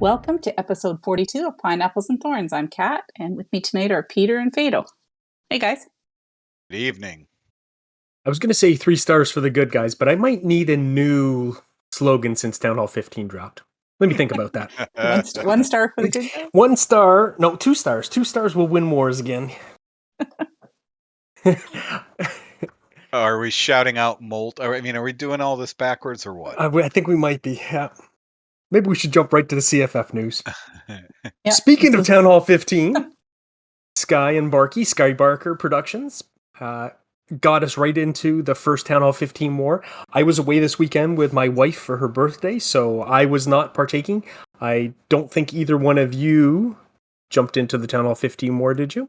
Welcome to episode 42 of Pineapples and Thorns. I'm Kat, and with me tonight are Peter and Fado. Hey, guys. Good evening. I was going to say 3 stars for the good guys, but I might need a new slogan since Town Hall 15 dropped. Let me think about that. One star for the good guys? 1 star. No, 2 stars. 2 stars will win wars again. Are we shouting out Molt? Are we doing all this backwards or what? I think we might be. Yeah. Maybe we should jump right to the CFF news. Yeah, Speaking of Town Hall 15, Sky and Barky, Sky Barker Productions, got us right into the first Town Hall 15 war. I was away this weekend with my wife for her birthday, so I was not partaking. I don't think either one of you jumped into the Town Hall 15 war, did you?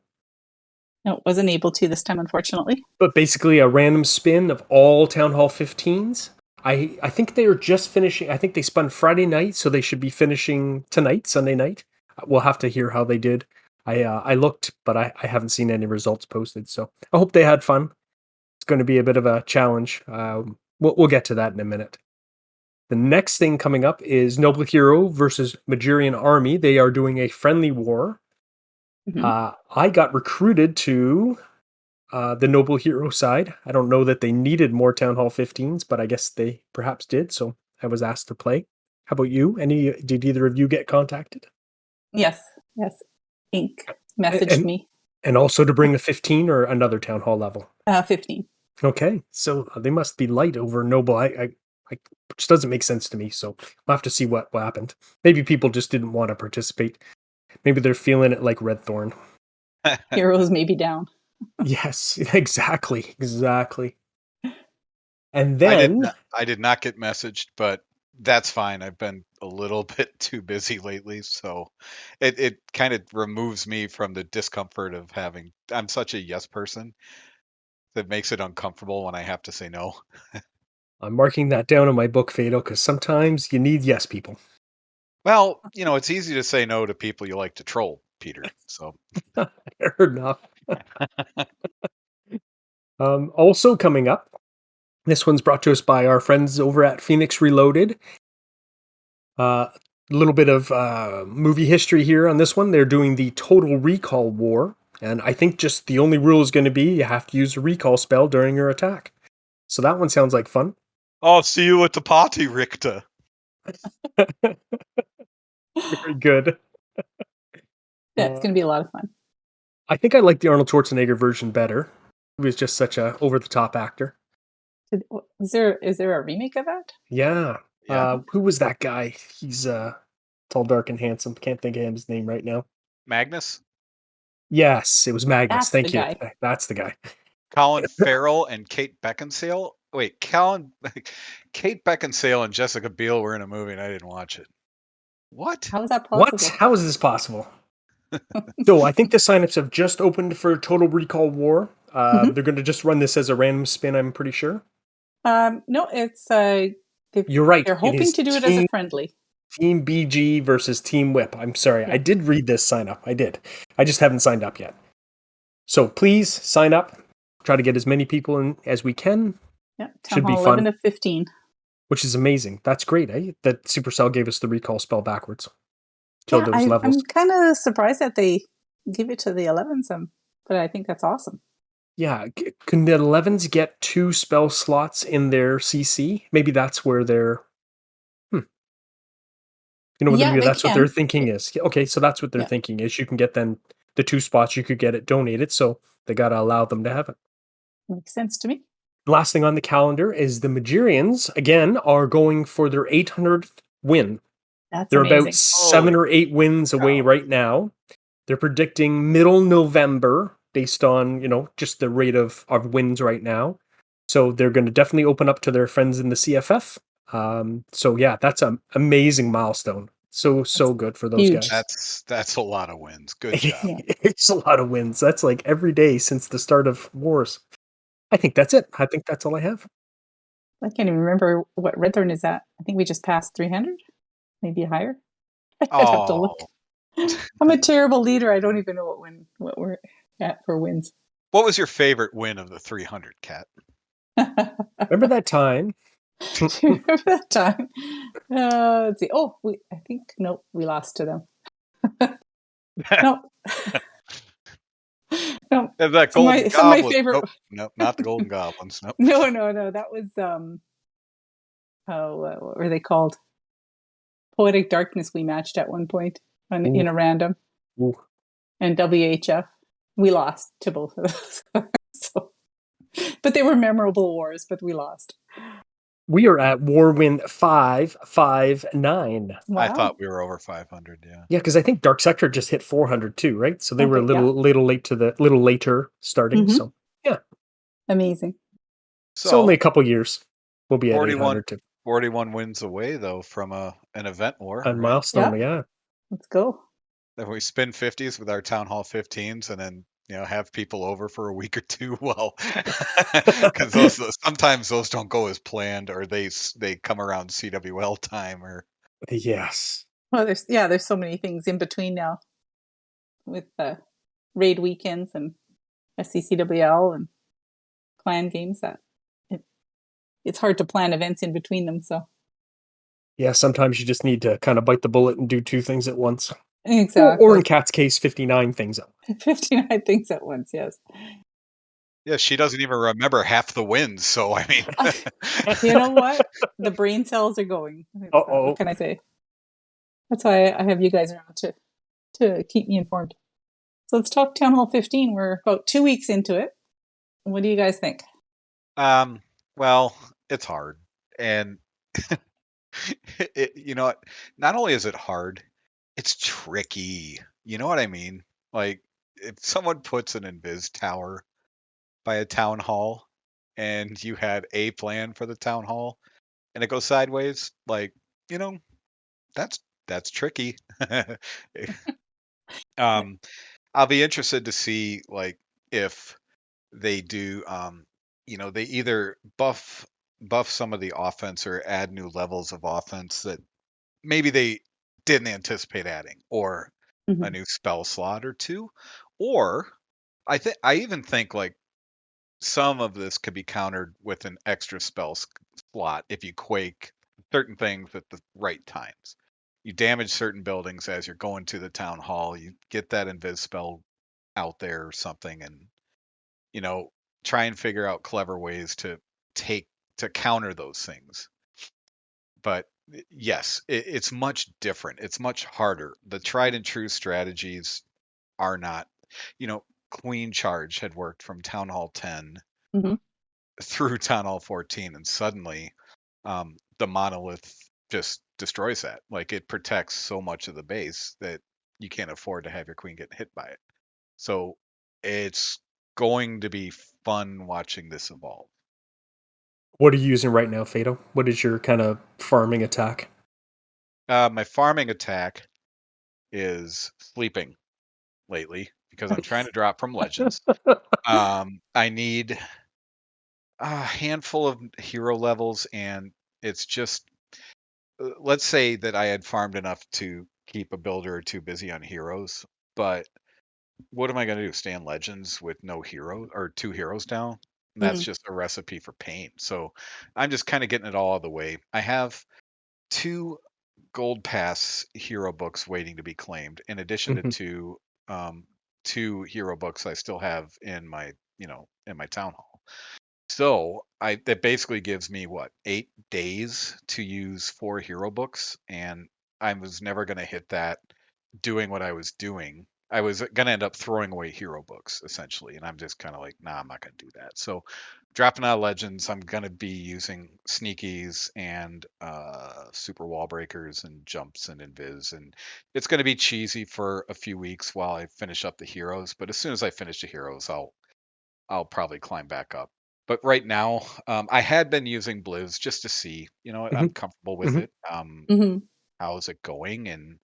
No, wasn't able to this time, unfortunately. But basically a random spin of all Town Hall 15s. I think they are just finishing. I think they spun Friday night, so they should be finishing tonight, Sunday night. We'll have to hear how they did. I looked, but I haven't seen any results posted, so I hope they had fun. It's going to be a bit of a challenge. We'll get to that in a minute. The next thing coming up is Noble Hero versus Majurian Army. They are doing a friendly war. Mm-hmm. I got recruited to the Noble Hero side. I don't know that they needed more Town Hall 15s, but I guess they perhaps did, so I was asked to play. How about you? Did either of you get contacted? Yes. Inc. messaged me. And also to bring a 15 or another Town Hall level? 15. Okay, so they must be light over Noble. Which doesn't make sense to me, so we'll have to see what happened. Maybe people just didn't want to participate. Maybe they're feeling it like Redthorn. Heroes may be down. Yes, exactly. And then I did not get messaged, but that's fine. I've been a little bit too busy lately, so it kind of removes me from the discomfort of I'm such a yes person that makes it uncomfortable when I have to say no. I'm marking that down in my book, Fado, because sometimes you need yes people. Well, it's easy to say no to people you like to troll, Peter. So fair enough. Also coming up, this one's brought to us by our friends over at Phoenix Reloaded. A little bit of movie history here on this one. They're doing the Total Recall War, and I think just the only rule is going to be you have to use a recall spell during your attack. So that one sounds like fun. I'll see you at the party, Richter. Very good. Yeah, it's going to be a lot of fun. I think I like the Arnold Schwarzenegger version better. He was just such a over-the-top actor. Is there a remake of that? Yeah. Who was that guy? He's tall, dark, and handsome. Can't think of his name right now. Magnus? Yes, it was Magnus. Thank you. Guy. That's the guy. Colin Farrell and Kate Beckinsale? Wait, Kate Beckinsale and Jessica Biel were in a movie and I didn't watch it. What? How is that possible? What? How is this possible? So I think the signups have just opened for Total Recall War. They're going to just run this as a random spin, I'm pretty sure. No, it's... You're right. They're hoping to do it as a friendly. Team BG versus Team Whip. I'm sorry. Yeah. I did read this sign up. I did. I just haven't signed up yet. So please sign up. Try to get as many people in as we can. Yeah, Should be fun. 11 to 15. Which is amazing. That's great, eh? That Supercell gave us the recall spell backwards. Those levels. I'm kind of surprised that they give it to the 11s, but I think that's awesome. Yeah, can the 11s get 2 spell slots in their CC? Maybe that's where they're... that's what their thinking is. Okay, so that's what their thinking is. You can get then the 2 spots, you could get it donated, so they got to allow them to have it. Makes sense to me. Last thing on the calendar is the Majurians, again, are going for their 800th win. They're amazing. About 7 or 8 wins away right now. They're predicting middle November based on, just the rate of wins right now. So they're going to definitely open up to their friends in the CFF. So yeah, that's an amazing milestone. So good for those huge. guys. That's a lot of wins. Good job. It's a lot of wins. That's like every day since the start of wars. I think that's it. I think that's all I have. I can't even remember what Redthorn is at. I think we just passed 300, maybe higher. I'd have to look. I'm a terrible leader. I don't even know what we're at for wins. What was your favorite win of the 300, Kat? Remember that time Do you remember that time? Let's see. Oh, I think nope, we lost to them. Nope. No, And that some of golden my some of my goblet. favorite. Nope, nope, not the golden goblins. Nope. No, that was oh, what were they called? Poetic Darkness. We matched at one point in Ooh, a random, ooh. and WHF. We lost to both of those. So, but they were memorable wars. But we lost. We are at Warwind 559. I Wow. thought we were over 500. Yeah. Yeah, because I think Dark Sector just hit 400 too, right? So they were a Okay, yeah. little later starting. Mhm. So yeah, Amazing. so only So a couple years. We'll be at 41, 800 to 41 wins away though from an event war, a right? milestone. Yeah. Yeah. Let's go. If we spin 50s with our town hall 15s, and then have people over for a week or two. Well, because sometimes those don't go as planned, or they come around CWL time, or Yes. Well, there's so many things in between now with raid weekends and SCCWL and clan games that it's hard to plan events in between them. So Yeah, sometimes you just need to kind of bite the bullet and do two things at once. exactly. Or in Kat's case, 59 things at once. 59 things at once. Yes. yeah, she doesn't even remember half the wins. So I mean, You know what? The brain cells are going. Uh-oh. What can I say? That's why I have you guys around to keep me informed. So let's talk Town Hall 15. We're about 2 weeks into it. What do you guys think? well, it's hard, and not only is it hard, it's tricky. You know what I mean? Like, if someone puts an invis tower by a town hall, and you had a plan for the town hall, and it goes sideways, like, you know, that's tricky. um, I'll be interested to see, like, if they do, they either buff some of the offense or add new levels of offense that maybe they didn't anticipate adding, or a Mhm. new spell slot or two, or I even think like some of this could be countered with an extra slot if you quake certain things at the right times. You damage certain buildings as you're going to the town hall. You get that invis spell out there or something, and you know try and figure out clever ways take to counter those things. But yes, it's much different. It's much harder. The tried and true strategies are not. Queen Charge had worked from Town Hall 10 Mhm. through Town Hall 14, and suddenly the monolith just destroys that. Like, it protects so much of the base that you can't afford to have your queen get hit by it. So it's going to be fun watching this evolve. What are you using right now, Fado? What is your kind of farming attack? My farming attack is sleeping lately because I'm trying to drop from Legends. I need a handful of hero levels, and it's just let's say that I had farmed enough to keep a builder or two busy on heroes, but what am I going to do? Stay in Legends with no hero or two heroes down? That's Mhm. just a recipe for pain. So I'm just kind of getting it all out of the way. I have two gold pass hero books waiting to be claimed, in addition to Mhm. two hero books I still have in my town hall. So that basically gives me what, 8 days to use 4 hero books, and I was never going to hit that doing what I was doing. I was going to end up throwing away hero books essentially, and I'm just kind of like, nah, I'm not going to do that. So dropping out of Legends, I'm going to be using sneakies and super wall breakers and jumps and invis, and it's going to be cheesy for a few weeks while I finish up the heroes. But as soon as I finish the heroes, I'll probably climb back up. But right now, I had been using Blizz just to see, I'm Mhm. comfortable with Mhm. it. Mhm. How's it going? And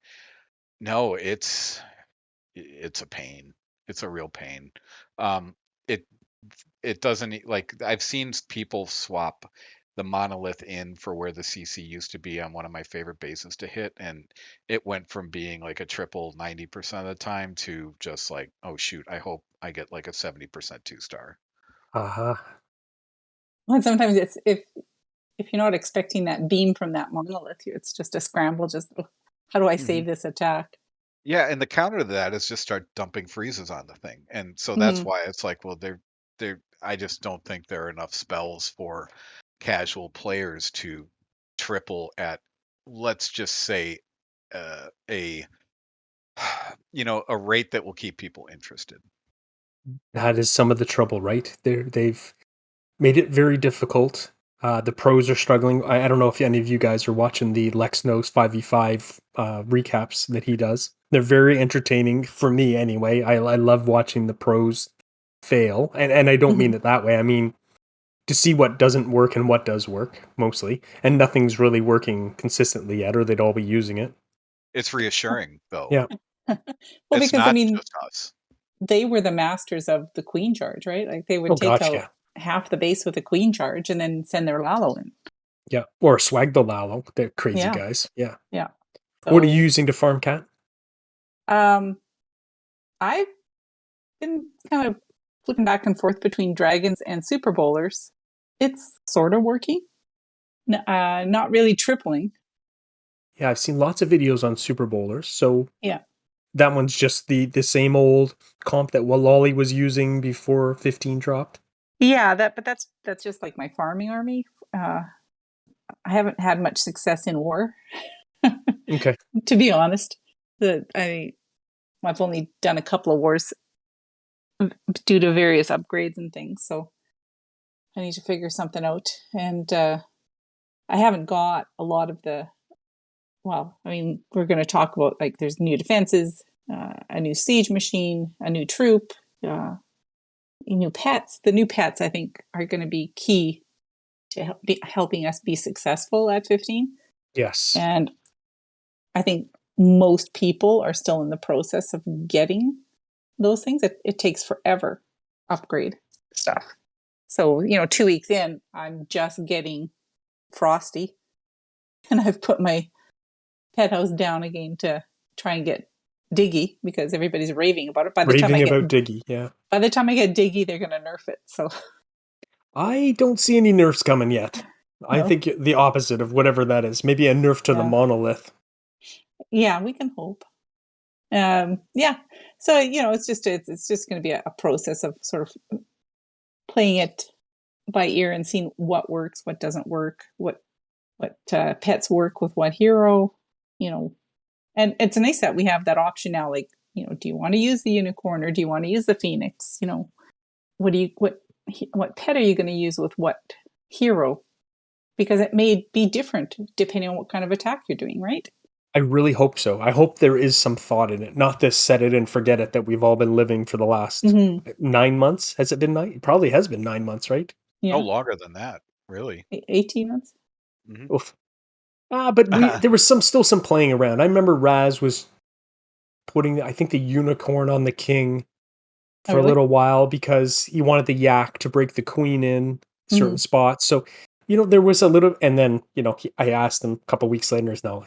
no, it's a pain. It's a real pain. Um, it it doesn't like I've seen people swap the monolith in for where the CC used to be on one of my favorite bases to hit, and it went from being like a triple 90% of the time to just like, oh shoot, I hope I get like a 70% 2-star. Uh-huh. And sometimes if you're not expecting that beam from that monolith, it's just a scramble. Just how do I save this attack? Yeah, and the counter to that is just start dumping freezes on the thing, and so that's Mhm. why it's like, well, they're. I just don't think there are enough spells for casual players to triple at, let's just say, a a rate that will keep people interested. That is some of the trouble, right? They've made it very difficult. The pros are struggling. I don't know if any of you guys are watching the Lex Knows 5v5 recaps that he does. They're very entertaining for me anyway. I love watching the pros fail. And I don't mean Mhm. it that way. I mean to see what doesn't work and what does work, mostly. And nothing's really working consistently yet, or they'd all be using it. It's reassuring, though. Yeah. Well, It's because I not mean, just us. they were the masters of the queen charge, right? Like they would Oh, take gosh, out yeah. half the base with a queen charge and then send their Lalo in. Yeah. Or Swag the Lalo. They're crazy Yeah. guys. Yeah. Yeah. What are you So, using to farm, Cat? I've been kind of flipping back and forth between dragons and super bowlers. It's sort of working, not really tripling. Yeah, I've seen lots of videos on Super Bowlers. So Yeah. that one's just the same old comp that Walali was using before 15 dropped. Yeah, but that's just like my farming army. I haven't had much success in war, Okay. to be honest. I've only done a couple of wars due to various upgrades and things, so I need to figure something out. And I haven't got a lot of the. Well, I mean, we're going to talk about like there's new defenses, a new siege machine, a new troop, new pets. The new pets, I think, are going to be key to helping us be successful at 15. Yes. And I think most people are still in the process of getting those things. It takes forever upgrade stuff. So, 2 weeks in, I'm just getting Frosty, and I've put my pet house down again to try and get Diggy because everybody's raving about it. By the time I get Diggy, yeah. By the time I get Diggy, they're going to nerf it. So I don't see any nerfs coming yet. I No. think the opposite of whatever that is. Maybe a nerf to the monolith. Yeah, we can hope. Yeah. So, it's just going to be a process of sort of playing it by ear and seeing what works, what doesn't work, what pets work with what hero, and it's nice that we have that option now. Like, do you want to use the unicorn or do you want to use the phoenix? What pet are you going to use with what hero? Because it may be different depending on what kind of attack you're doing, right? I really hope so. I hope there is some thought in it, not this set it and forget it that we've all been living for the last 9 months. Has it been 9? It probably has been 9 months, right? Yeah. Oh, longer than that, really. 18 months? Mm-hmm. Oof. But there was still some playing around. I remember Raz was putting, I think, the unicorn on the king for a little while because he wanted the yak to break the queen in certain spots. So, there was a little, and then, I asked him a couple weeks later, no,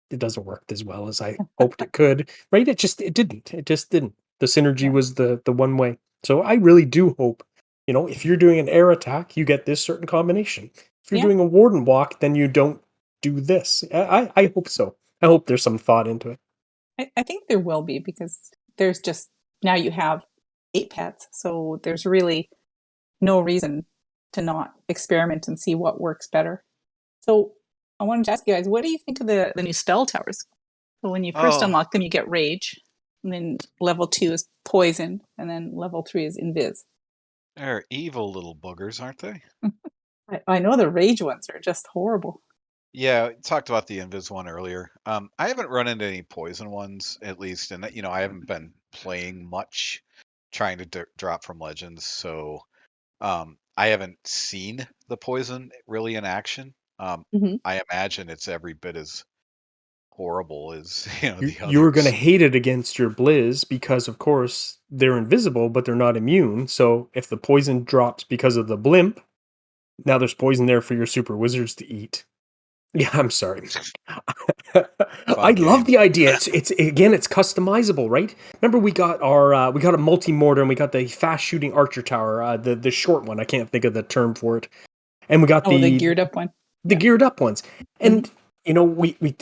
it doesn't work as well as I hoped it could, right? It just didn't. The synergy was the one way. So I really do hope, if you're doing an air attack, you get this certain combination. If you're doing a warden walk, then you don't do this. I hope so. I hope there's some thought into it. I think there will be because there's just, now you have 8 pets. So there's really no reason to not experiment and see what works better. So I wanted to ask you guys, what do you think of the new spell towers? So when you first unlock them, you get Rage, and then level 2 is Poison, and then level 3 is Invis. They're evil little boogers, aren't they? I know the Rage ones are just horrible. Yeah, talked about the Invis one earlier. I haven't run into any poison ones, at least, and I haven't been playing much, trying to drop from Legends, so I haven't seen the poison really in action. I imagine it's every bit as horrible as the others. You're going to hate it against your Blizz because, of course, they're invisible, but they're not immune. So if the poison drops because of the blimp, now there's poison there for your super wizards to eat. Yeah, I'm sorry. I love the idea. It's customizable, right? Remember we got a multi-mortar and we got the fast shooting archer tower, the short one. I can't think of the term for it. And we got Oh, the the geared up one. Yeah. geared up ones. Mhm. And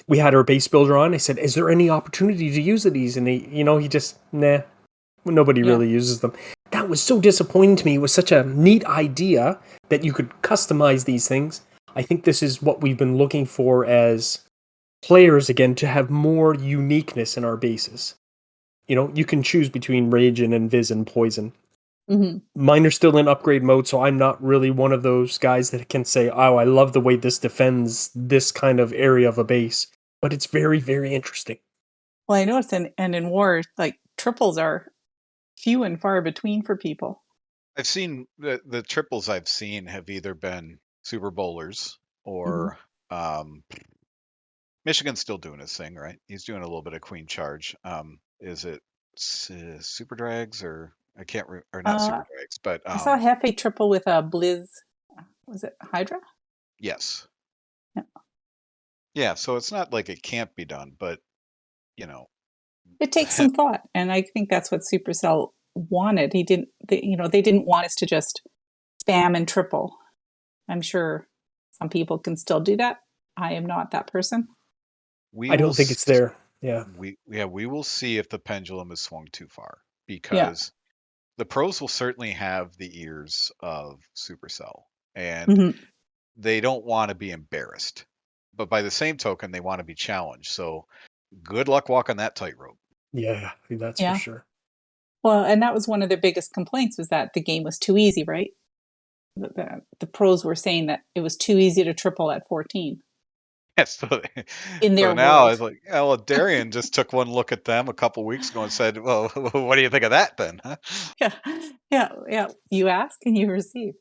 we had our base builder on. I said, "Is there any opportunity to use these?" And he just nobody Yeah. really uses them. That was so disappointing to me. It was such a neat idea that you could customize these things. I think this is what we've been looking for as players again, to have more uniqueness in our bases. You can choose between Rage and Invis and Poison. Mhm. Mine are still in upgrade mode, so I'm not really one of those guys that can say, "Oh, I love the way this defends this kind of area of a base." But it's very, very interesting. Well, I noticed in war, like triples are few and far between for people. I've seen the triples I've seen have either been Super Bowlers Mhm. or Michigan's still doing his thing, right? He's doing a little bit of Queen Charge. Is it Super Drags or I can't or not Super Uh, Drags, but I saw a Hefe triple with a Blizz. Was it Hydra? yes, Yeah. yeah. So it's not like it can't be done, but you know, It takes some thought, and I think that's what Supercell wanted. They didn't want us to just spam and triple. I'm sure some people can still do that. I am not that person. we I will don't think it's there. Yeah. we will see if the pendulum has swung too far Yeah. because the pros will certainly have the ears of Supercell and Mhm. they don't want to be embarrassed. But by the same token, they want to be challenged. So good luck walking that tightrope. Yeah, that's for Yeah. sure. Well, and that was one of their biggest complaints was that the game was too easy, right? The pros were saying that it was too easy to triple at 14 Yes. So, in so their now world. it's like, yeah, well, Darian just took one look at them a couple weeks ago and said, "Well, what do you think of that then?" Huh? Yeah. Yeah. Yeah. You ask and you receive.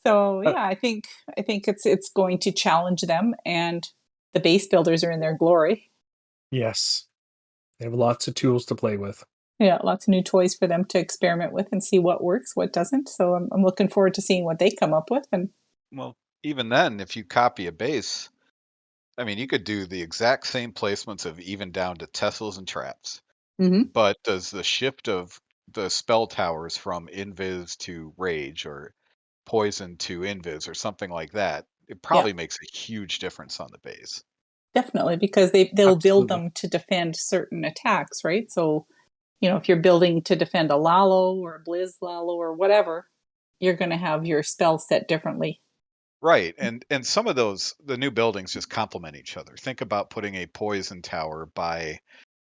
So Uh, yeah, I think it's going to challenge them, and the base builders are in their glory. yes, they have lots of tools to play with. Yeah, lots of new toys for them to experiment with and see what works, what doesn't. So I'm looking forward to seeing what they come up with. And Well, even then, if you copy a base, I mean, you could do the exact same placements of even down to Tessels and traps. Mhm. But does the shift of the spell towers from Invis to Rage or Poison to Invis or something like that, it Yeah, probably makes a huge difference on the base. definitely, because they'll build Absolutely. them to defend certain attacks, right? So if you're building to defend a Lalo or a Blizz Lalo or whatever, you're going to have your spell set differently. Right, and some of those the new buildings just complement each other. Think about putting a poison tower by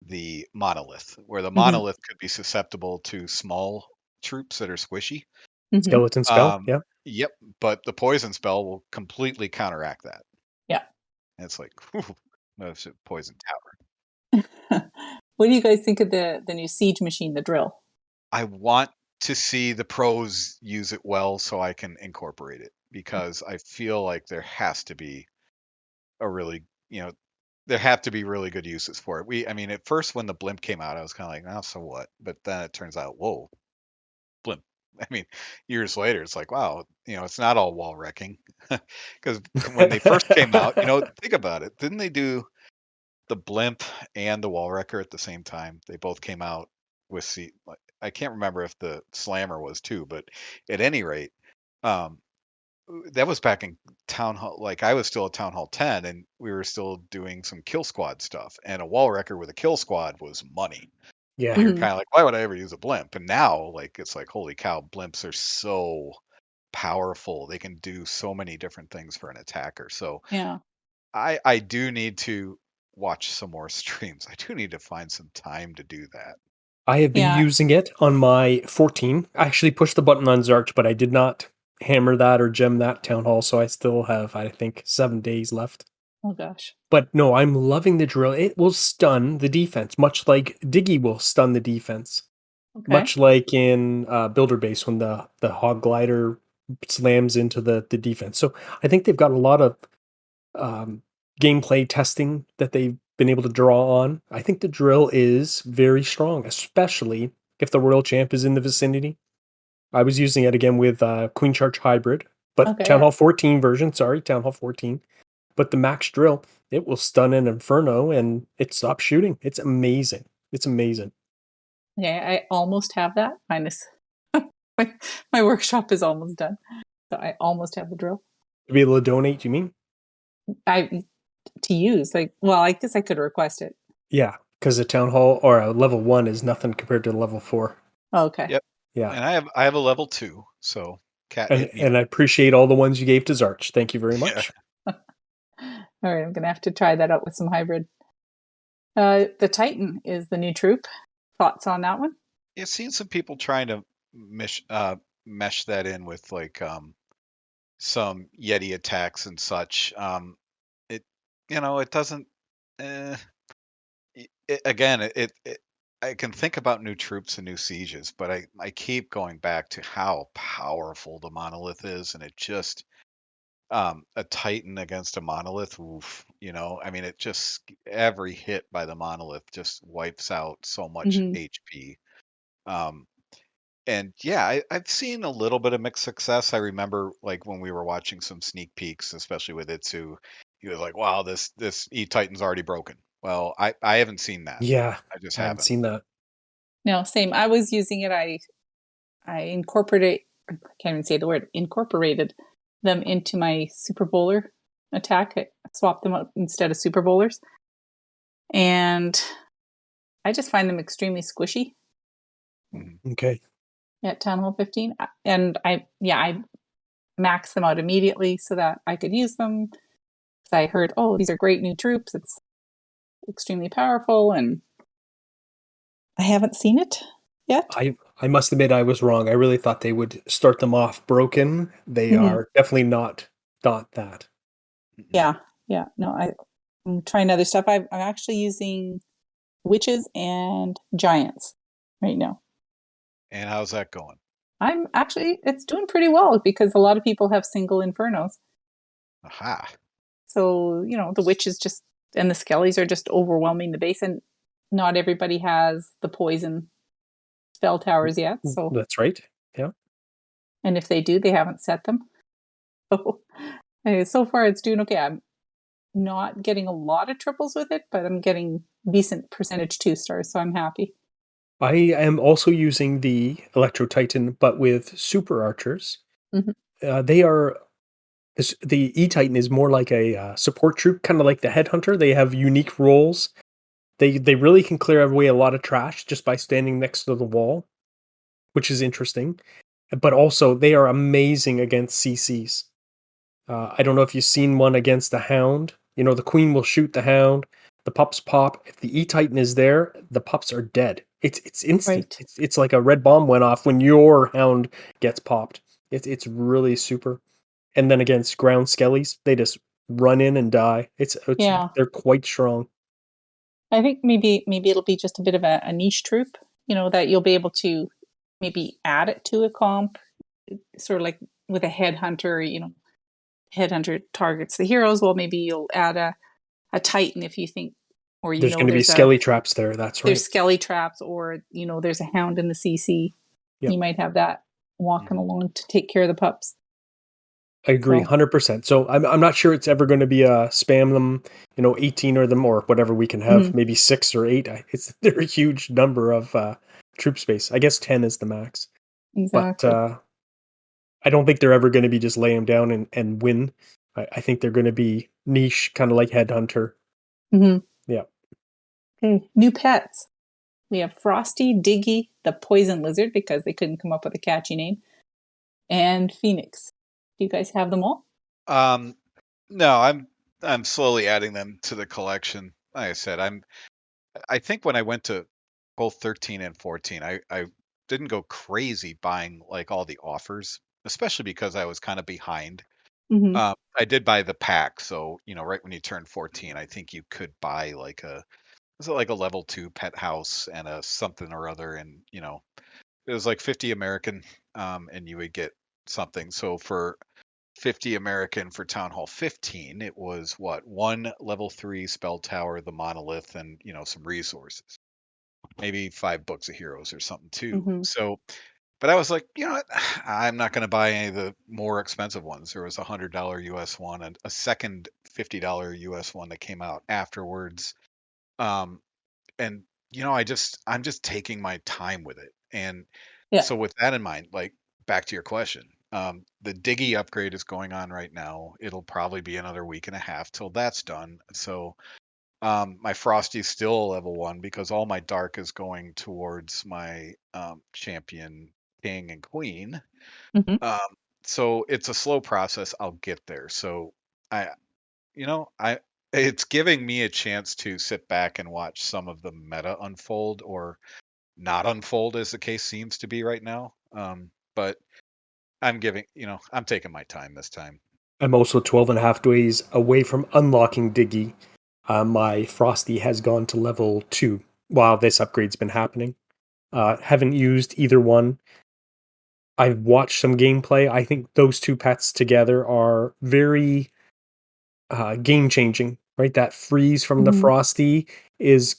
the monolith, where the Hmm. monolith could be susceptible to small troops that are squishy. Hmm. Skeleton spell. Yeah. Yep, but the poison spell will completely counteract that. Yeah. And it's like, whew, that's a poison tower. What do you guys think of the new siege machine, the drill? I want to see the pros use it well so I can incorporate it because I feel like there has to be a really, there have to be really good uses for it. I mean, at first when the blimp came out, I was kind of like, oh, so what? But then it turns out, whoa, blimp. I mean, years later, it's like, wow, it's not all wall wrecking. Because when they first came out, think about it. Didn't they do the blimp and the wall wrecker at the same time? They both came out with I can't remember if the slammer was too, but at any rate, um, that was back in Town Hall. Like I was still at Town Hall 10, and we were still doing some kill squad stuff. And a wall wrecker with a kill squad was money. Yeah. And you're Mhm. kind of like, why would I ever use a blimp? And now, like, it's like, holy cow, blimps are so powerful. They can do so many different things for an attacker. So Yeah. I do need to watch some more streams. I do need to find some time to do that. I have been Yeah. using it on my 14. I actually pushed the button on Zarch, but I did not hammer that or gem that town hall, so I still have, I think, 7 days left. Oh gosh. But no, I'm loving the drill. It will stun the defense, much like Diggy will stun the defense. Okay. Much like in Builder Base when the Hog Glider slams into the defense. So I think they've got a lot of um, gameplay testing that they've been able to draw on. I think the drill is very strong, especially if the Royal Champ is in the vicinity. I was using it again with Queen Charge Hybrid, but Okay. Town Yeah. Hall 14 version, sorry, Town Hall 14. But the max drill, it will stun an Inferno and it stops shooting. It's amazing. It's amazing. Okay. I almost have that. Minus my, my workshop is almost done. So I almost have the drill. To be able to donate, you mean? To use, like, well, I guess I could request it. Yeah, because a town hall or a level 1 is nothing compared to level 4. Oh, okay. Yep. Yeah, And I have a level 2, so Cat and hit me. and I appreciate all the ones you gave to Zarch. Thank you very Yeah. much. All right, I'm gonna have to try that out with some hybrid. The Titan is the new troop. Thoughts on that one? I've seen some people trying to mesh that in with like some Yeti attacks and such. It it doesn't. Uh, again, I can think about new troops and new sieges, but I keep going back to how powerful the monolith is, and it just a Titan against a monolith. Oof, I mean, it just every hit by the monolith just wipes out so much Mhm. HP. Um, and yeah, I've seen a little bit of mixed success. I remember like when we were watching some sneak peeks, especially with Itsu, he was like, "Wow, this E Titan's already broken." Well, I haven't seen that. Yeah, I just I haven't haven't. seen that. No, same. I was using it. I can't even say the word, incorporated them into my Super Bowler attack. I swapped them out instead of Super Bowlers. And I just find them extremely squishy Mhm. Okay. at Town Hall 15. And I maxed them out immediately so that I could use them. So I heard, oh, these are great new troops. It's extremely powerful. And I haven't seen it yet. I must admit I was wrong. I really thought they would start them off broken. They Mhm. are definitely not that. Mhm. Yeah. Yeah. No, I'm trying other stuff. I'm actually using witches and giants right now. And how's that going? It's doing pretty well because a lot of people have single infernos. Aha. So, the witches and the skellies are just overwhelming the base, and not everybody has the poison spell towers yet. So, That's right. Yeah. and if they do, they haven't set them. So far it's doing okay. I'm not getting a lot of triples with it, but I'm getting decent percentage 2 stars, so I'm happy. I am also using the Electro Titan, but with super archers. Mhm. They are the E Titan is more like a support troop, kind of like the Headhunter. They have unique roles. They really can clear away a lot of trash just by standing next to the wall, which is interesting. But also, they are amazing against CCs. I don't know if you've seen one against the Hound. The Queen will shoot the Hound. The pups pop. If the E Titan is there, the pups are dead. It's instant. Right. It's like a red bomb went off when your Hound gets popped. It's really super. And then against ground skellies, they just run in and die. Yeah. They're quite strong. I think maybe it'll be just a bit of a niche troop, that you'll be able to maybe add it to a comp, sort of like with a headhunter. Headhunter targets the heroes. Well, maybe you'll add a Titan if you think, or There's going to be skelly traps there. That's right. there's skelly traps, or there's a hound in the CC. Yep. You might have that walking along to take care of the pups. I agree, So 100%. So I'm not sure it's ever going to be spam them, 18 or them or whatever we can have, maybe 6 or 8. They're a huge number of troop space. I guess 10 is the max. exactly. But I don't think they're ever going to be just lay them down and win. I think they're going to be niche, kind of like Headhunter. Mm-hmm. Yeah. Okay, new pets. We have Frosty, Diggy, the poison lizard, because they couldn't come up with a catchy name, and Phoenix. Do you guys have them all? No, I'm slowly adding them to the collection. Like I said, I think when I went to both 13 and 14, I didn't go crazy buying like all the offers, especially because I was kind of behind. Mm-hmm. I did buy the pack, so right when you turn 14, I think you could buy like was it like a level 2 pet house and a something or other, and it was like 50 American, and you would get something. So for 50 American for Town Hall 15, it was what, one level 3 spell tower, the monolith, and some resources, maybe 5 books of heroes or something too. Mm-hmm. So, but I was like, you know what, I'm not going to buy any of the more expensive ones. There was $100 US one and a second $50 US one that came out afterwards. Um, and I'm just taking my time with it. And Yeah. so with that in mind, like back to your question, The Diggy upgrade is going on right now. It'll probably be another week and a half till that's done. So my Frosty's still level 1 because all my dark is going towards my champion, king, and queen. Hmm. Um, so it's a slow process. I'll get there. So I, I it's giving me a chance to sit back and watch some of the meta unfold or not unfold, as the case seems to be right now. But I'm taking my time this time. I'm also 12 and a half days away from unlocking Diggy. My Frosty has gone to level 2 while this upgrade's been happening. Haven't used either one. I've watched some gameplay. I think those two pets together are very game changing, right? That freeze from the Hmm. Frosty is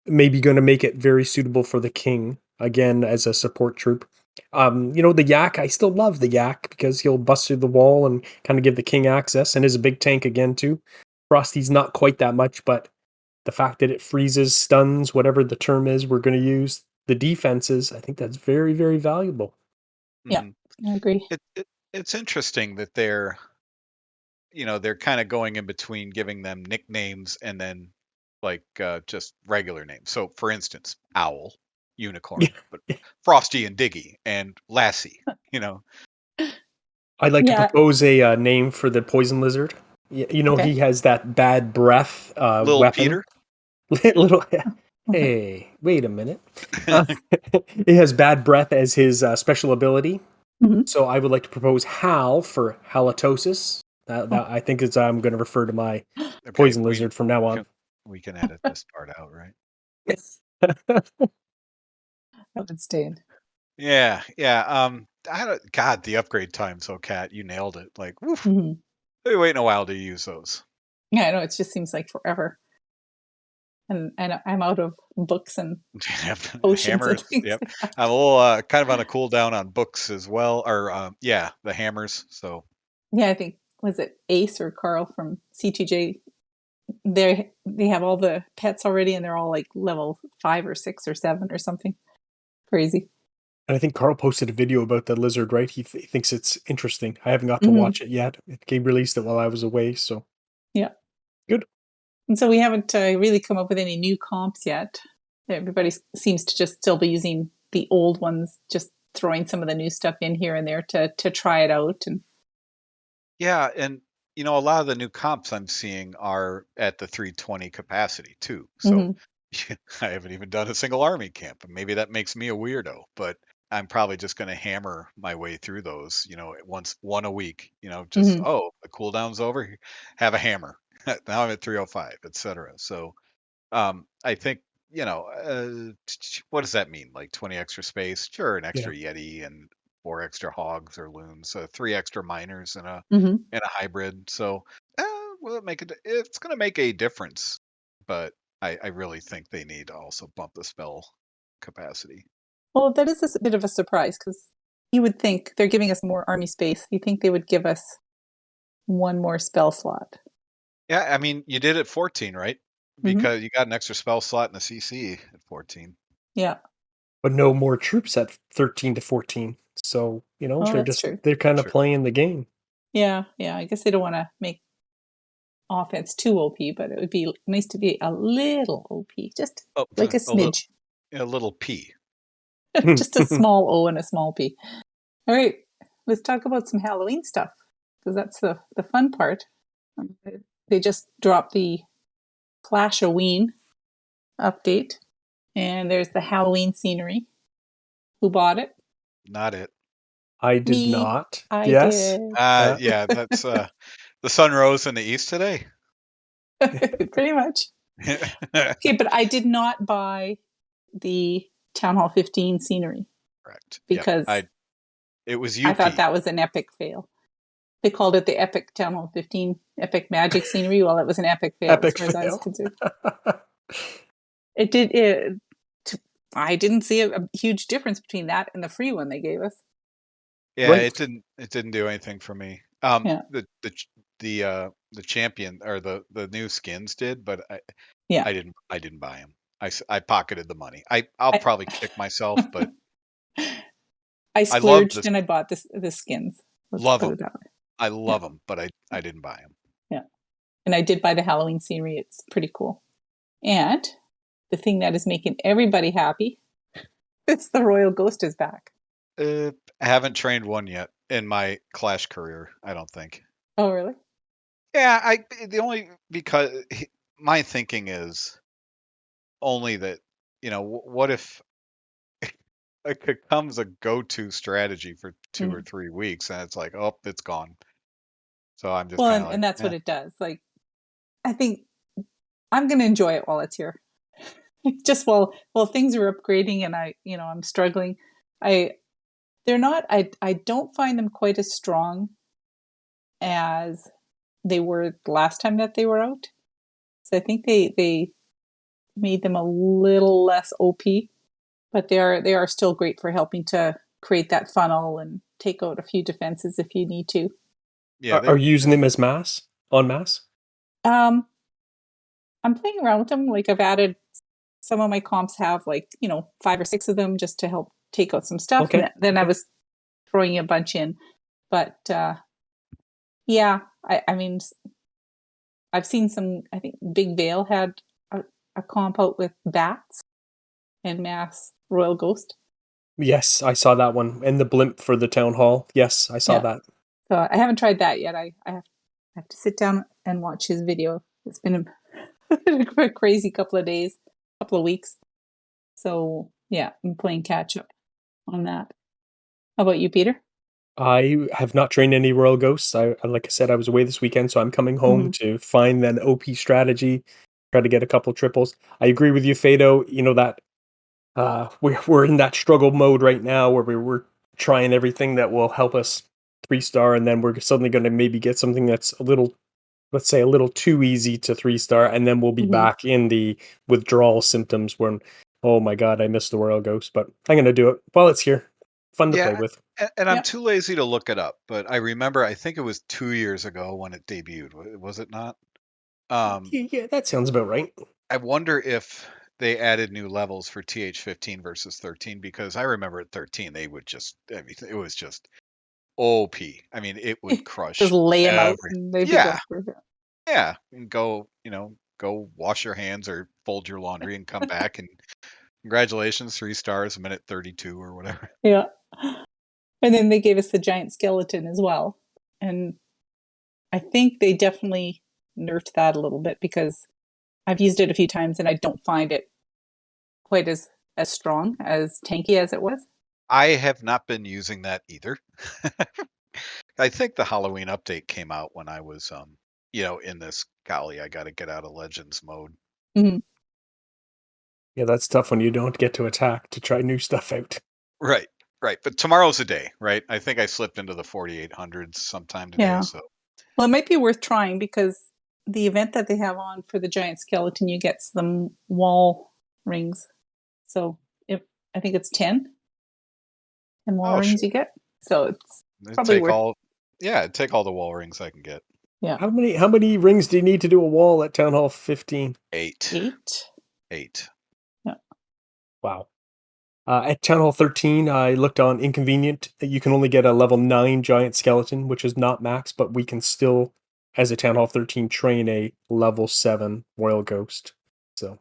maybe going to make it very suitable for the King, again, as a support troop. The Yak, I still love the Yak because he'll bust through the wall and kind of give the King access and is a big tank again, too. Frosty's not quite that much, but the fact that it freezes, stuns, whatever the term is we're going to use, the defenses, I think that's very, very valuable. Yeah, Mhm. I agree. It's interesting that they're kind of going in between giving them nicknames and then like just regular names. So, for instance, Owl, Unicorn, but Frosty and Diggy and Lassie. You know, I'd like to Yeah. propose a name for the poison lizard. Okay. He has that bad breath Little weapon. Peter. Little, hey, wait a minute. Uh, he has bad breath as his special ability. Hmm. So I would like to propose Hal for halitosis. That I think is I'm going to refer to my Okay, poison we lizard from now on. can we can edit this part out, right? That would stay in. Yeah, yeah. I don't. God, the upgrade time. So, Cat, you nailed it. Like, woof. Hmm. We're waiting a while to use those. Yeah, I know. It just seems like forever. And I'm out of books and potions and Hammers. things Yep. like that. I'm a little kind of on a cooldown on books as well, or yeah, the hammers. So Yeah, I think was it Ace or Carl from C2J. They have all the pets already, and they're all like level 5 or 6 or 7 or something crazy. And I think Carl posted a video about the lizard, right? He thinks it's interesting. I haven't got to Hmm. watch it yet. He released it while I was away, so Yeah, good. and so we haven't really come up with any new comps yet. Everybody seems to just still be using the old ones, just throwing some of the new stuff in here and there to try it out. And yeah, and a lot of the new comps I'm seeing are at the 320 capacity too. So hmm. I haven't even done a single army camp, and maybe that makes me a weirdo, but I'm probably just going to hammer my way through those. One a week. Just Hmm. the cooldown's over, have a hammer. Now I'm at 305, etc. So I think what does that mean? Like 20 extra space? Sure, an Yeah. extra Yeti and 4 extra hogs or loons, 3 extra miners and a Hmm. hybrid. So, will it make it's going to make a difference, but I really think they need to also bump the spell capacity. Well, that is a bit of a surprise because you would think they're giving us more army space. You think they would give us one more spell slot. Yeah, I mean, you did at 14, right? Hmm. Because you got an extra spell slot in the CC at 14. Yeah. But no more troops at 13 to 14. So, Oh, that's true. they're kind of True. playing the game. Yeah. Yeah. I guess they don't want to make offense too OP, but it would be nice to be a little OP, just Oh, like a smidge, a little P. just a small O and a small P. All right, let's talk about some Halloween stuff because that's the fun part. They just dropped the Clash-oween update, and there's the Halloween scenery. Who bought it? Not it. I did Me. not. I Yes. did. Yeah, that's the sun rose in the east today. Pretty much. Okay, but I did not buy the Town Hall 15 scenery Correct. because Yeah, it was I UP. thought that was an epic fail. They called it the Epic Town Hall 15 Epic Magic Scenery. Well, it was an epic fail Epic as far as I was fail. concerned. It did. I didn't see a huge difference between that and the free one they gave us. Yeah, Right. it didn't do anything for me. Yeah. The champion or the new skins did, but Yeah. I didn't buy them. I pocketed the money. I'll I, probably kick myself, but I I love splurged this. and I bought the skins. Let's Love put them. it that way. I Yeah. love them, but I didn't buy them. Yeah. And I did buy the Halloween scenery. It's pretty cool. And the thing that is making everybody happy is the Royal Ghost is back. I haven't trained one yet in my Clash career, I don't think. Oh, really? Yeah, because my thinking is only that, what if it becomes a go-to strategy for 2 or 3 weeks and it's like, oh, it's gone. So I'm just Well, kind of like, and that's what it does. Like, I think I'm going to enjoy it while it's here. Just while things are upgrading and I'm struggling. I don't find them quite as strong as they were the last time that they were out. So I think they made them a little less OP, but they are still great for helping to create that funnel and take out a few defenses if you need to. yeah, Are you using them as mass? On mass? I'm playing around with them. Like I've added some of my comps have 5 or 6 of them just to help take out some stuff. Okay. And then I was throwing a bunch in, but yeah, I mean, I've seen some. I think Big Vale had a comp out with bats and mass Royal Ghost. Yes, I saw that one. And the blimp for the town hall. Yes, I saw that. So I haven't tried that yet. I have to sit down and watch his video. It's been a crazy couple of weeks. So yeah, I'm playing catch up on that. How about you, Peter? I have not trained any Royal Ghosts. Like I said, I was away this weekend, so I'm coming home to find that OP strategy, try to get a couple triples. I agree with you, Fado. You know that we're in that struggle mode right now where we're trying everything that will help us 3-star, and then we're suddenly going to maybe get something that's a little, let's say, a little too easy to 3-star, and then we'll be back in the withdrawal symptoms when, oh my god, I missed the Royal Ghost. But I'm going to do it while it's here. Fun to play with. And I'm too lazy to look it up, but I remember, I think it was 2 years ago when it debuted. Was it not? Yeah, that sounds about right. I wonder if they added new levels for TH15 versus 13, because I remember at 13 they would just, it was just OP. I mean, it would crush Just lay them out every. and they'd be Yeah, going through. yeah, and go wash your hands or fold your laundry and come back and congratulations, 3 stars a minute 32 or whatever. Yeah. And then they gave us the giant skeleton as well. And I think they definitely nerfed that a little bit because I've used it a few times and I don't find it quite as strong, as tanky as it was. I have not been using that either. I think the Halloween update came out when I was in this, golly, I got to get out of Legends mode. Mm-hmm. Yeah, that's tough when you don't get to attack to try new stuff out. Right. But tomorrow's a day, right? I think I slipped into the 4800s sometime today. Yeah. So, well, it might be worth trying because the event that they have on for the giant skeleton, you get some wall rings. So I think it's 10 wall rings you get. So it's probably worth. Take all the wall rings I can get. Yeah. How many rings do you need to do a wall at Town Hall 15? 8. 8. Yeah. Wow. At Town Hall 13, I looked on Inconvenient. You can only get a level 9 giant skeleton, which is not max, but we can still, as a Town Hall 13, train a level 7 Royal Ghost. So.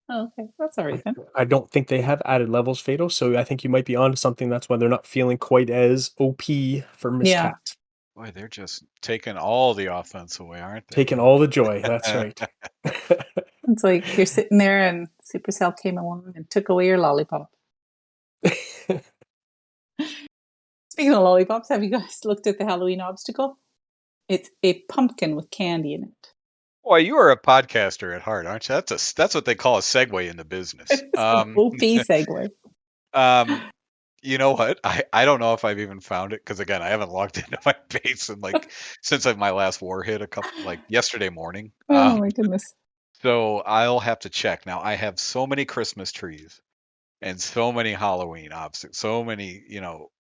Oh, okay. That's all right then. I don't think they have added levels, Fado, so I think you might be onto something. That's why they're not feeling quite as OP for Miss Cat. Boy, they're just taking all the offense away, aren't they? Taking all the joy. That's right. It's like you're sitting there and Supercell came along and took away your lollipop. Speaking of lollipops, have you guys looked at the Halloween obstacle? It's a pumpkin with candy in it. Boy, you are a podcaster at heart, aren't you? That's what they call a segue into business. OP segue. You know what? I don't know if I've even found it because, again, I haven't logged into my base and since my last war hit yesterday morning. Oh my goodness! So I'll have to check. Now I have so many Christmas trees and so many Halloween obstacles, so many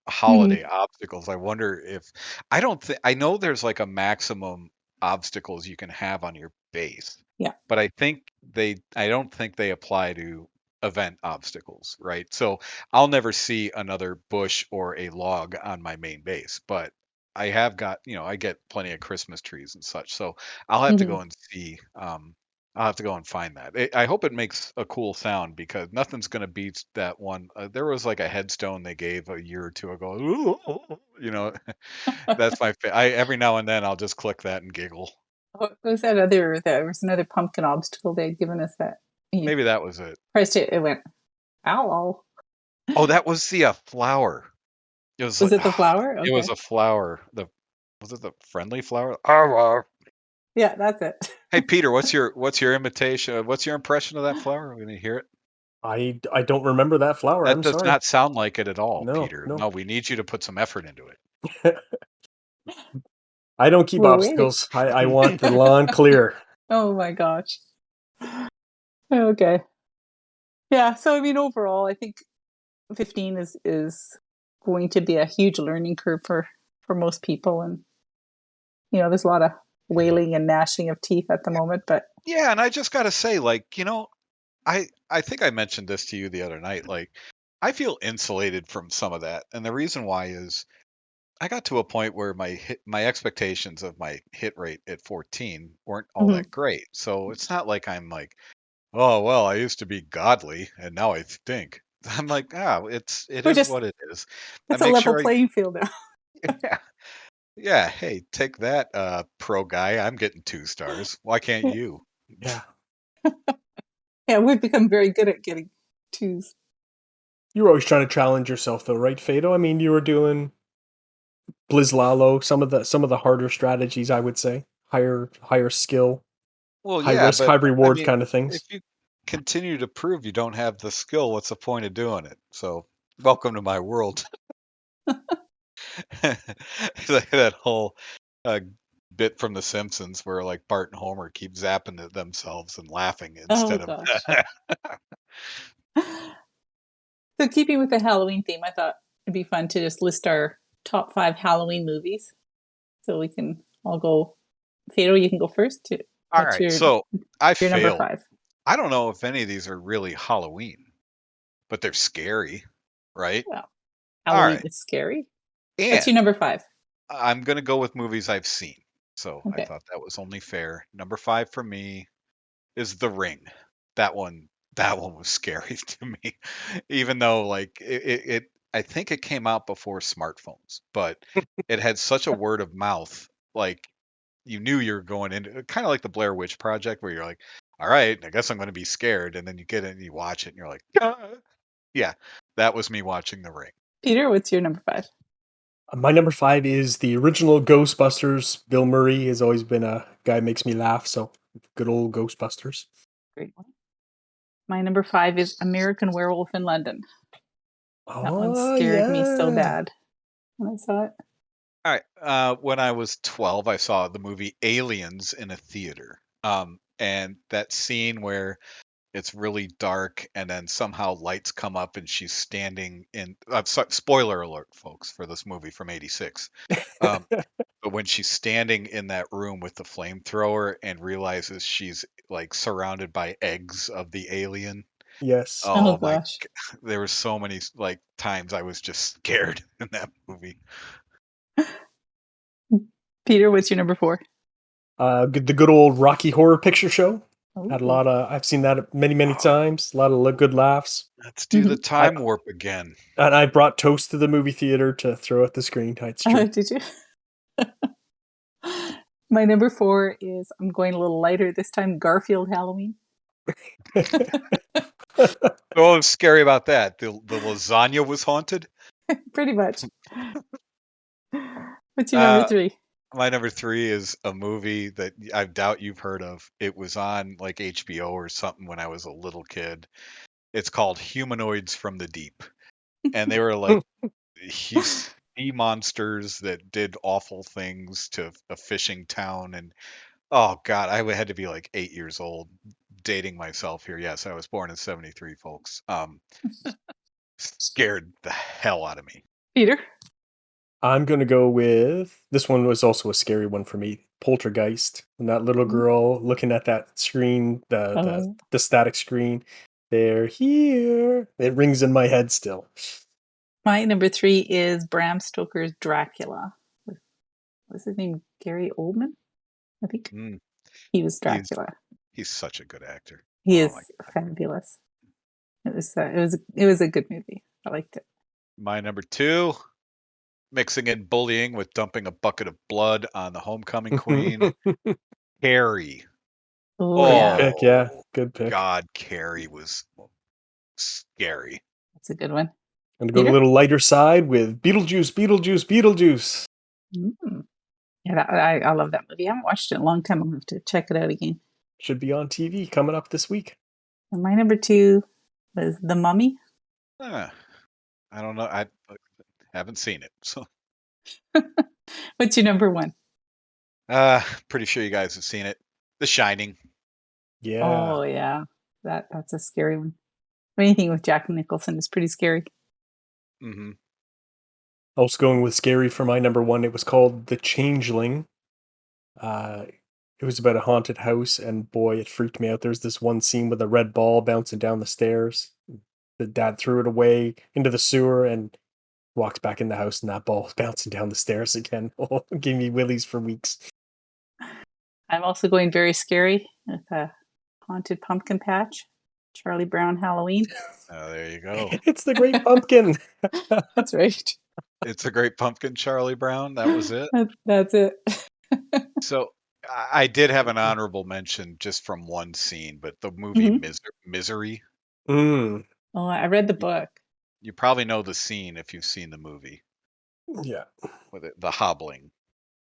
holiday obstacles. I wonder if I know there's like a maximum obstacles you can have on your base. Yeah, but I don't think they apply to event obstacles, right? So I'll never see another bush or a log on my main base, but I have got, I get plenty of Christmas trees and such. So I'll have to Hmm. go and see. I'll have to go and find that. I hope it makes a cool sound because nothing's gonna beat that one. There was like a headstone they gave a year or two ago. You know, that's my. I every now and then I'll just click that and giggle. What was that other? There was another pumpkin obstacle they'd given us that you Maybe that was it. pressed it. It went, ow. Oh, that was the flower. It was Was like it the flower? it was Okay. a flower. Was it the friendly flower? Oh, Yeah, that's it. hey Peter, what's your imitation? What's your impression of that flower? We need to hear it. I don't remember that flower. That I'm does sorry. not sound like it at all, No, Peter. no. No, we need you to put some effort into it. I don't keep We're waiting. obstacles. I want the lawn clear. Oh my gosh. Okay. Yeah. So I mean, overall, I think 15 is going to be a huge learning curve for most people, and there's a lot of wailing and gnashing of teeth at the moment. But Yeah, and I just got to say, like, I think I mentioned this to you the other night. Like, I feel insulated from some of that, and the reason why is I got to a point where my expectations of my hit rate at 14 weren't all mhm. that great. So it's not like I'm like, oh well, I used to be godly and now I stink. I'm like, it we're is just what it is. I it's a make level sure I playing field now. yeah, yeah, hey, take that, pro guy. I'm getting 2 stars. Why can't you? Yeah. Yeah, we've become very good at getting twos. You were always trying to challenge yourself though, right, Fado? I mean, you were doing Blizzlalo, some of the harder strategies, I would say. Higher skill, Well, high yeah, risk, but high I reward mean, kind of if things. you continue to prove you don't have the skill, what's the point of doing it? So, welcome to my world. Like that whole uh, bit from The Simpsons where like Bart and Homer keep zapping at themselves and laughing Oh instead of. gosh. So keeping with the Halloween theme, I thought it'd be fun to just list our top 5 Halloween movies. So we can all go. Fado, you can go first. All What's right, your so I your number failed. 5? I don't know if any of these are really Halloween, but they're scary, right? Well, All Halloween right, is scary. What's your and number 5? I'm gonna go with movies I've seen. So I Okay. thought that was only fair. Number 5 for me is The Ring. That one that one was scary to me. Even though like I think it came out before smartphones, but it had such a word of mouth, like you knew you were going into kind of like the Blair Witch Project where you're like, all right, I guess I'm going to be scared, and then you get in and you watch it and you're like, "Ah." Yeah, that was me watching The Ring. Peter, what's your number 5? My number 5 is the original Ghostbusters. Bill Murray has always been a guy who makes me laugh, so good old Ghostbusters. Great one. My number 5 is American Werewolf in London. That one Oh, scared me so yeah. bad when I saw it. All right, when I was 12, I saw the movie Aliens in a theater. And that scene where it's really dark and then somehow lights come up and she's standing in spoiler alert folks for this movie from 86. Um, but when she's standing in that room with the flamethrower and realizes she's like surrounded by eggs of the alien. Yes. Oh Oh my, gosh. there were so many like times I was just scared in that movie. Peter, what's your number 4? The good old Rocky Horror Picture Show. Had a Oh. lot of. I've seen that many times. A lot of good laughs. Let's do the Mhm. I time warp again. and I brought toast to the movie theater to throw at the screen. It's true. Did you? My number 4 is, I'm going a little lighter this time, Garfield Halloween. Oh, what's scary about that? The lasagna was haunted. Pretty much. What's your number Uh, 3? my number 3 is a movie that I doubt you've heard of. It was on like HBO or something when I was a little kid. It's called Humanoids from the Deep, and they were like sea monsters that did awful things to a fishing town. And oh god, I had to be like 8 years old. Dating myself here. Yes, I was born in '73, folks. Scared the hell out of me. Peter? I'm gonna go with this one. Was also a scary one for me. Poltergeist, and that little Mm. girl looking at that screen, the the Oh. the static screen. They're here. It rings in my head still. My number 3 is Bram Stoker's Dracula with what's his name? Gary Oldman, I think. Mm, He was he's Dracula. he's such a good actor. He Oh is my God. fabulous. It was a good movie. I liked it. My number 2, mixing in bullying with dumping a bucket of blood on the homecoming queen, Carrie. Oh Great yeah, pick, yeah. Oh Good pick. God, Carrie was scary. that's a good one. And to go a Peter? little lighter side with Beetlejuice, Beetlejuice, Beetlejuice. Mm. Yeah, I love that movie. I haven't watched it in a long time. I'll have to check it out again. Should be on TV coming up this week. And my number 2 was The Mummy. I don't know. I haven't seen it, so What's your number 1? pretty sure you guys have seen it. The Shining. Yeah. Oh yeah, that's a scary one. Anything with Jack Nicholson is pretty scary. Hmm. Also going with scary for my number 1, it was called The Changeling. It was about a haunted house, and boy, it freaked me out. There's this one scene with a red ball bouncing down the stairs. The dad threw it away into the sewer and walks back in the house, and that ball is bouncing down the stairs again. Oh, it gave me willies for weeks. I'm also going very scary with a Haunted Pumpkin Patch, Charlie Brown Halloween. Oh, there you go. It's the Great Pumpkin. That's right. It's a Great Pumpkin, Charlie Brown. That was it. That's it. So I did have an honorable mention just from one scene, but the movie Mhm. Misery. Mm, Oh, I read the book. You probably know the scene if you've seen the movie yeah. with the hobbling.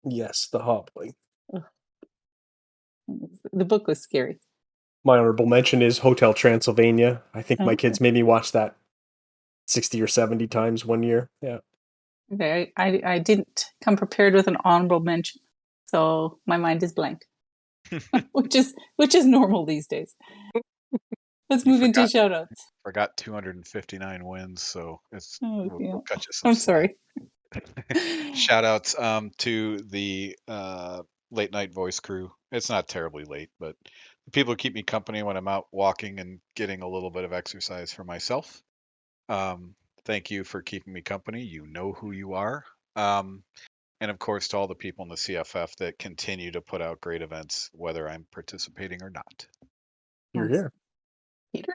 Yes, the hobbling. Ugh. The book was scary. My honorable mention is Hotel Transylvania. I think my Okay. kids made me watch that 60 or 70 times one year. Yeah. Okay, I didn't come prepared with an honorable mention, so my mind is blank, which is normal these days. Let's You move into shoutouts. forgot 259 wins, so Oh, we'll yeah. cut you some I'm slack. sorry. Shout outs to the late night voice crew. It's not terribly late, but the people who keep me company when I'm out walking and getting a little bit of exercise for myself. Thank you for keeping me company. You know who you are. And of course, to all the people in the CFF that continue to put out great events, whether I'm participating or not. You're Awesome. here. Peter?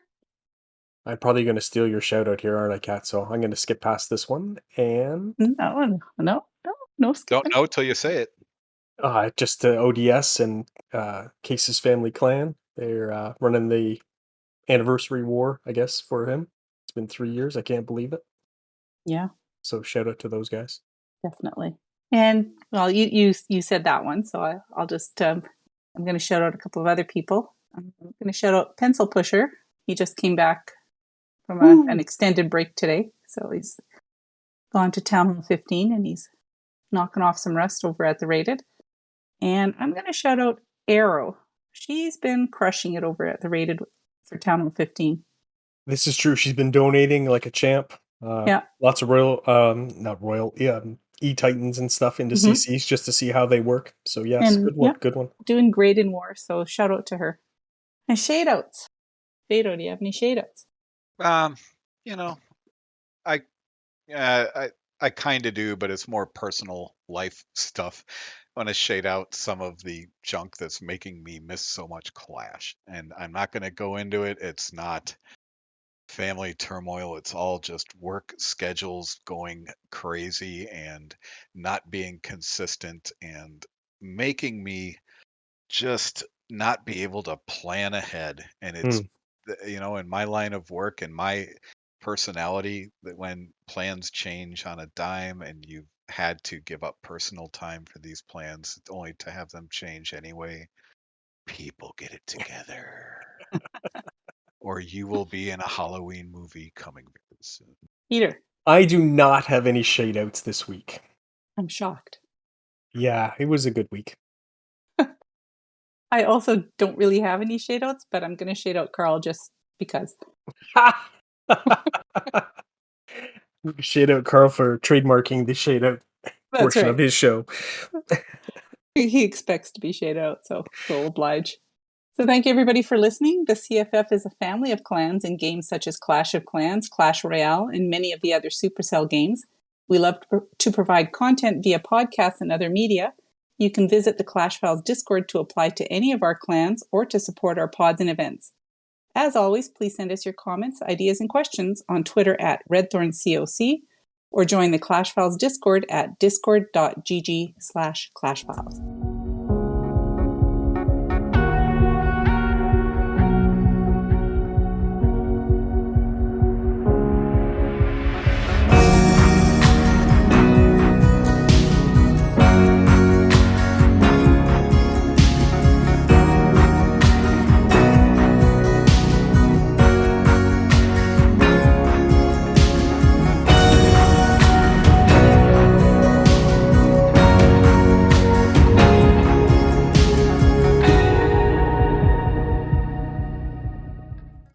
I'm probably going to steal your shout out here, aren't I, Kat? So I'm going to skip past this one. And No Don't skipping. know till you say it. just ODS and Case's Family Clan. They're running the anniversary war, I guess, for him. It's been 3 years. I can't believe it. Yeah, So shout out to those guys. definitely. And well, you said that one, so I'll just I'm going to shout out a couple of other people. I'm going to shout out Pencil Pusher. He just came back from an extended break today, so he's gone to Town Hall 15 and he's knocking off some rust over at the Rated. And I'm going to shout out Arrow. She's been crushing it over at the Rated for Town Hall 15. This is true. She's been donating like a champ. Yeah. Lots of not royal, E-Titans and stuff into Mhm. CCs just to see how they work. So yes, And, good one, yeah. good one. Doing great in war, so shout out to her. And shade outs. Beto, do you have any shade outs? You know, I kind of do, but it's more personal life stuff. I want to shade out some of the junk that's making me miss so much Clash, and I'm not going to go into it. It's not family turmoil. It's all just work schedules going crazy and not being consistent and making me just not be able to plan ahead. And it's, in my line of work and my personality, that when plans change on a dime and you've had to give up personal time for these plans only to have them change anyway, people get it together. Or you will be in a Halloween movie coming very soon. Peter, I do not have any shade outs this week. I'm shocked. Yeah, it was a good week. I also don't really have any shade outs, but I'm going to shade out Carl just because. Shade out Carl for trademarking the shade out That's portion right. of his show. He expects to be shaded out, so we'll oblige. So thank you everybody for listening. The CFF is a family of clans in games such as Clash of Clans, Clash Royale, and many of the other Supercell games. We love to provide content via podcasts and other media. You can visit the Clash Files Discord to apply to any of our clans or to support our pods and events. As always, please send us your comments, ideas, and questions on Twitter at RedthornCoc or join the Clash Files Discord at discord.gg/clashfiles.